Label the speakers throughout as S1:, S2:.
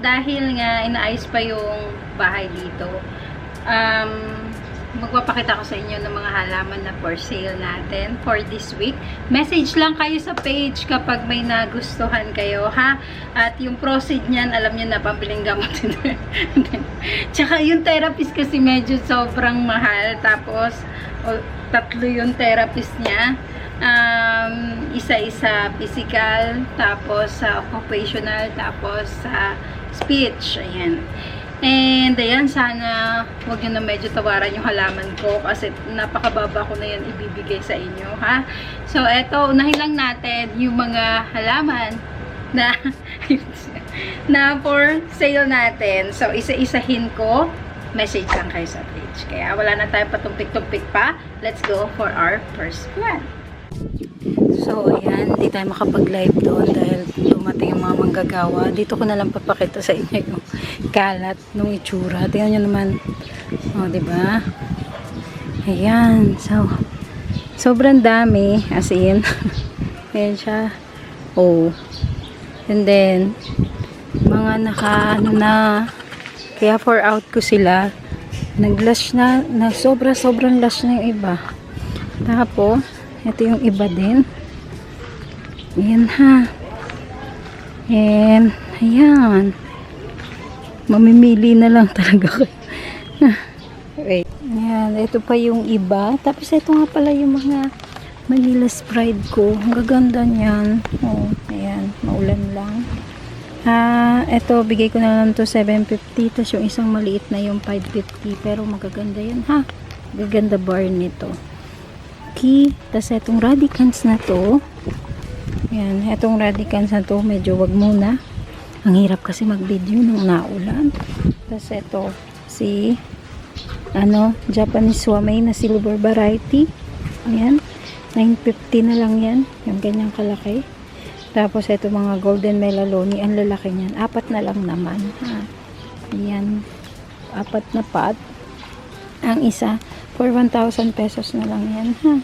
S1: dahil nga inaayos pa yung bahay dito, magpapakita ko sa inyo ng mga halaman na for sale natin for this week. Message lang kayo sa page kapag may nagustuhan kayo, ha? At yung proceed niyan, alam niyo na, pambiling gamot. Tsaka yung therapist kasi medyo sobrang mahal. Tapos, tatlo yung therapist niya. Isa-isa physical, tapos sa occupational, tapos sa speech. Ayan. And ayan, sana huwag nyo na medyo tawaran yung halaman ko kasi napakababa ko na yan ibibigay sa inyo, ha? So, eto, unahin lang natin yung mga halaman na na for sale natin. So, isa-isahin ko, message lang kayo sa page. Kaya wala na tayong patumpik-tumpik pa. Let's go for our first one. So, ayan, hindi tayo makapag-live doon dahil dumating yung mga manggagawa. Dito ko na lang papakita sa inyo yung kalat nung itsura. Tingnan nyo naman. O, diba? Ayan. So, sobrang dami. As in. Ayan siya. Oh. And then, mga ano na. Kaya for out ko sila. Nag-lash na. Sobrang lash na yung iba. Tapos, ito yung iba din. Ayan ha. And, ayan. Mamimili na lang talaga kayo. Wait. Ayan, ito pa yung iba. Tapos ito nga pala yung mga Manila Sprite ko. Ang gaganda niyan. Oh, ayan. Maulan lang. Ito, bigay ko na lang to 750. Tapos yung isang maliit na yung 550. Pero magaganda yan ha. Gaganda bar nito. Okay. Tapos itong Radicans na to. Ayan, itong Radicans na to, medyo wag muna. Ang hirap kasi mag-video nung naulan. Tapos ito, si Japanese Wamei na silver variety. Ayan, 950 na lang yan. Yung ganyang kalaki. Tapos ito mga golden melaloni, ang lalaki niyan. 4 na lang naman. Ha? Ayan, 4 na pot. Ang isa, for 1,000 pesos na lang yan. Ha?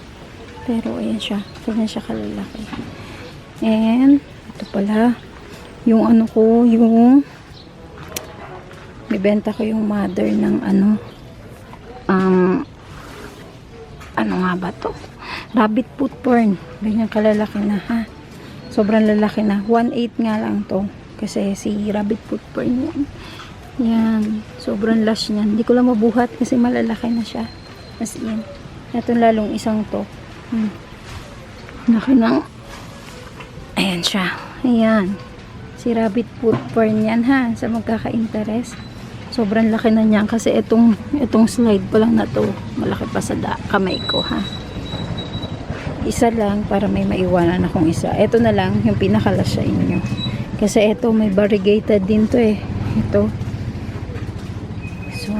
S1: Pero ayan siya. Ganyan siya kalalaki. And, ito pala, yung yung ibenta ko yung mother ng ano nga ba to? Rabbit foot porn. Ganyan kalalaki na, ha? Sobrang lalaki na. 1.8 nga lang to. Kasi si rabbit foot porn yan. Yan. Sobrang lash niyan. Hindi ko lang mabuhat kasi malalaki na siya. As in. Itong lalong isang to. Laki ng ayan siya. Ayan. Si rabbit foot porn yan, ha. Sa magkaka-interest. Sobrang laki na niyan. Kasi itong slide pa lang na to. Malaki pa sa kamay ko, ha. Isa lang para may maiwanan akong isa. Ito na lang yung pinakalas sa inyo. Kasi ito may variegated din to eh. Ito. So,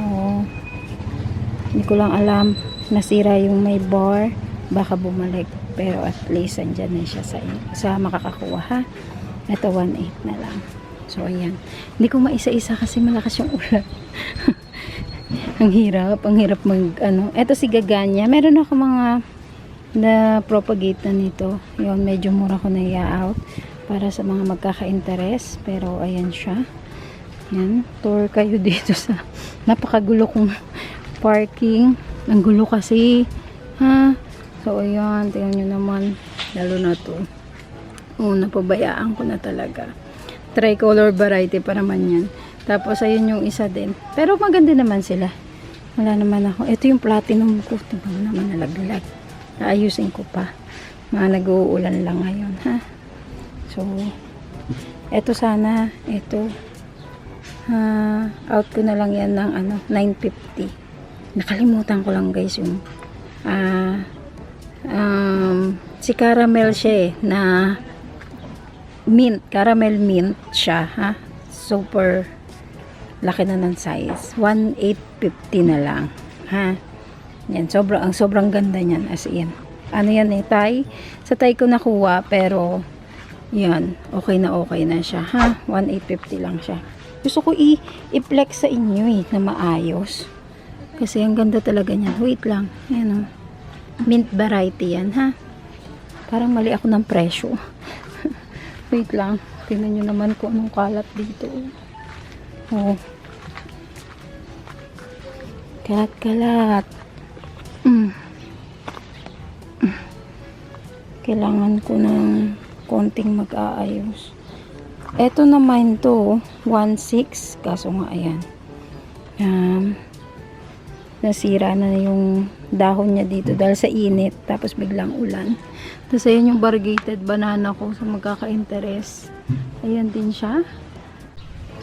S1: hindi ko lang alam. Nasira yung may bar. Baka bumalik. Pero at least andyan na siya sa makakakuha, ha. Ito 1.8 na lang. So ayan. Hindi ko maisa-isa kasi malakas yung ulan. Ang hirap mag Ito si Gaganya. Meron ako mga na propagate na nito. Yun, medyo mura ko na i-out para sa mga magkaka-interest. Pero ayan siya. Yan. Tour kayo dito sa napakagulo kong parking. Ang gulo kasi, ha. So, ayan, tingnan nyo naman, lalo na to. Napabayaan ko na talaga. Tricolor variety pa naman yan. Tapos, ayun yung isa din. Pero maganda naman sila. Wala naman ako. Ito yung platinum ko. Tingnan naman nalaglag. Naayusin ko pa. Mga nag-uulan lang ngayon, ha. So, eto sana, eto. Out ko na lang yan ng 950. Nakalimutan ko lang guys yung si caramel siya eh, na mint, caramel mint siya, ha. Super laki na ng size. 1,850 na lang, ha. Yan, sobrang ganda niyan, as in. Ano yan eh, Thai. Sa Thai ko nakuha, pero yan, okay na siya, ha. 1,850 lang siya. Gusto ko i-flex sa inyo eh, na maayos. Kasi ang ganda talaga niyan. Wait lang, yan o. Mint variety yan, ha. Parang mali ako ng presyo. Wait lang. Tingnan nyo naman kung anong kalat dito. Oh. Kalat-kalat. Mm. Kailangan ko ng konting mag-aayos. Ito naman to, 1.6. Kaso nga, ayan. Nasira na yung dahon niya dito dahil sa init. Tapos biglang ulan. Tapos ayan yung variegated banana ko sa magkaka-interest. Ayan din siya.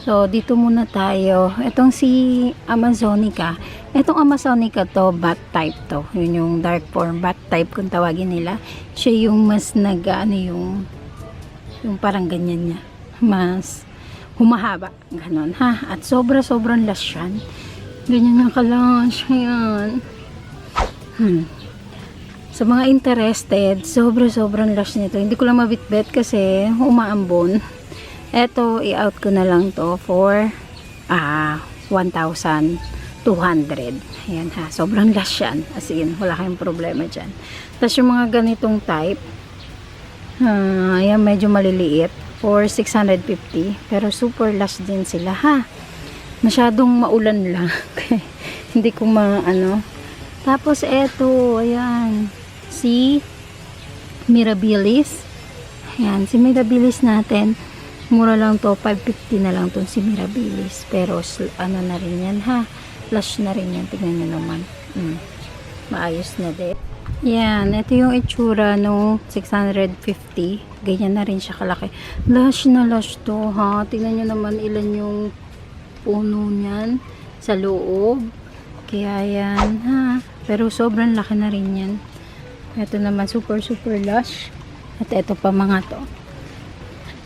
S1: So, dito muna tayo. Itong si Amazonica. Itong Amazonica to, bat type to. Yun yung dark form, bat type kung tawagin nila. Siya yung mas yung parang ganyan niya. Mas humahaba. Ganon, ha? At sobrang lush yan. Ganyan nga ka-lush. Ayan. Sa mga interested, sobrang lush nito. Hindi ko lang mabitbit kasi umaambon. Eto, i-out ko na lang to for 1,200. Ayan ha, sobrang lush yan. As in, wala kayong problema dyan. Tapos yung mga ganitong type, ayan, medyo maliliit for 650. Pero super lush din sila ha. Masyadong maulan lang. Hindi ko Tapos eto, ayan, si Mirabilis. Ayan, si Mirabilis natin. Mura lang to, 550 na lang to si Mirabilis. Pero na rin yan ha. Lush na rin yan. Tignan nyo naman. Maayos na din. Yan. Ito yung itsura no 650. Ganyan na rin siya kalaki. Lush na lush to ha. Tignan nyo naman ilan yung puno niyan sa loob. Kaya yan ha. Pero sobrang laki na rin yan. Ito naman super lush. At ito pa mga to.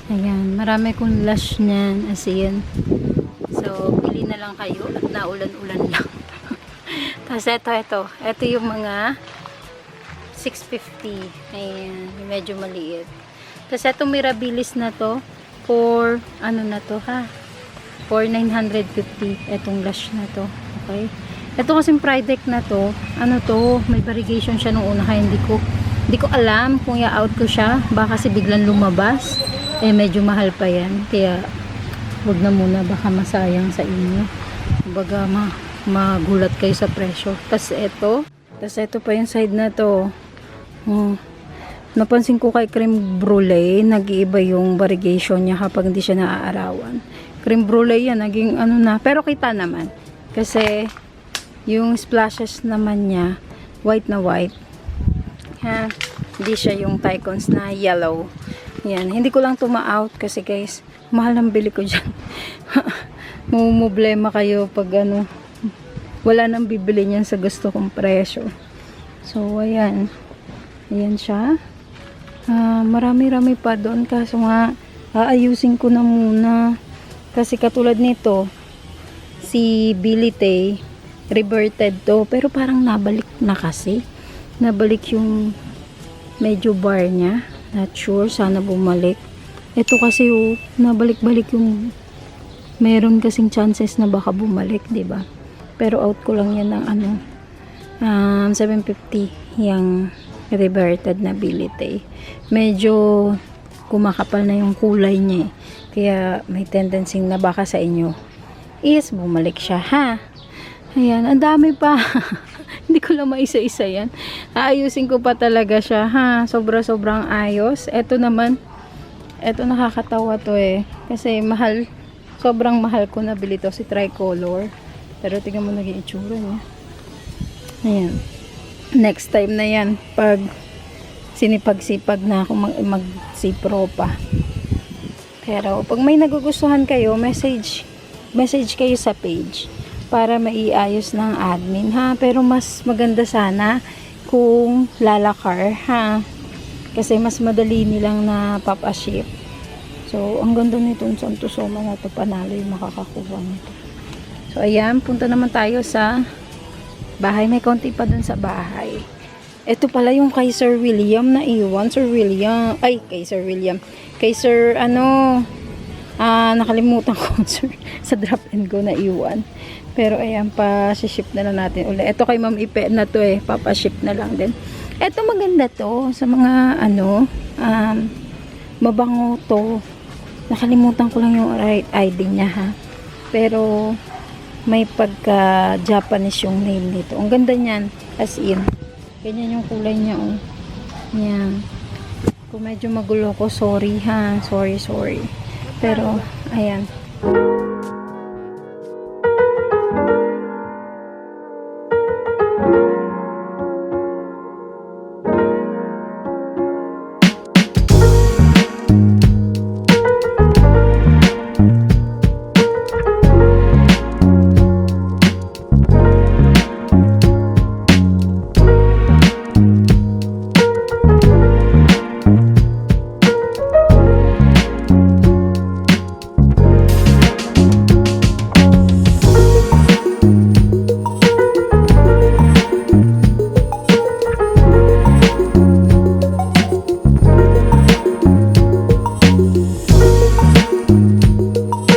S1: Ayan, marami kong lush niyan as in. So, pili na lang kayo at naulan-ulan lang. Tapos ito yung mga 650. Ayan, medyo maliit. Tapos itong Mirabilis na to for na to ha? For 950 itong lush na to. Okay? Ito kasing Pridec na to, may variegation siya nung una kaya hindi ko alam kung i-out ko siya. Baka kasi biglang lumabas. Medyo mahal pa yan. Kaya, wag na muna. Baka masayang sa inyo. Baga, magulat kayo sa presyo. Tapos ito pa yung side na to. Napansin ko kay creme brulee, nag-iiba yung variegation niya kapag hindi siya naaarawan. Creme brulee yan, naging na. Pero kita naman. Kasi, yung splashes naman niya, white na white. Ha? Hindi siya yung Tycons na yellow. Yan, hindi ko lang tuma-out kasi guys, mahal ang bili ko dyan. Mumblema kayo pag wala nang bibili niyan sa gusto kong presyo. So, ayan. Ayan siya. Marami-rami pa doon kaso nga, aayusin ko na muna. Kasi katulad nito, si Billy Tay, reverted to, pero parang nabalik na kasi. Nabalik yung medyo bar niya. Not sure, sana bumalik. Ito kasi nabalik-balik yung meron kasing chances na baka bumalik, 'di ba? Pero out ko lang 'yan ng 750 yung reverted na Billy Tay. Medyo kumakapal na yung kulay niya. Kaya may tendency na baka sa inyo is bumalik siya, ha? Ayan, ang dami pa. Hindi ko lang maisa-isa yan. Aayusin ko pa talaga siya, ha? Sobrang ayos. Ito naman, ito nakakatawa to kasi mahal, sobrang mahal ko nabili to si Tricolor. Pero tingnan mo naging itsura niya. Ayan. Next time na yan, pag sinipag-sipag na ako mag-sipro pa. Pero pag may nagugustuhan kayo, message kayo sa page para maiayos ng admin, ha. Pero mas maganda sana kung lalakar, ha, kasi mas madali nilang na papa-ship. So ang ganda nito sa Antosoma na to, panalo yung makakakuha nito. So ayan, punta naman tayo sa bahay. May konti pa dun sa bahay. Ito pala yung kay Sir William na iwan. Nakalimutan ko sir, sa drop and go na iwan. Pero ayan, pa-ship na lang natin ulit. Ito kay Ma'am Ipe na to papa-ship na lang din. Ito maganda to sa mga mabango to. Nakalimutan ko lang yung right ID niya, ha. Pero may pagka Japanese yung nail nito. Ang ganda niyan, as in. Ganyan yung kulay niya, oh. Yan. Kung medyo magulo ko, sorry ha. Sorry. Pero, ayan.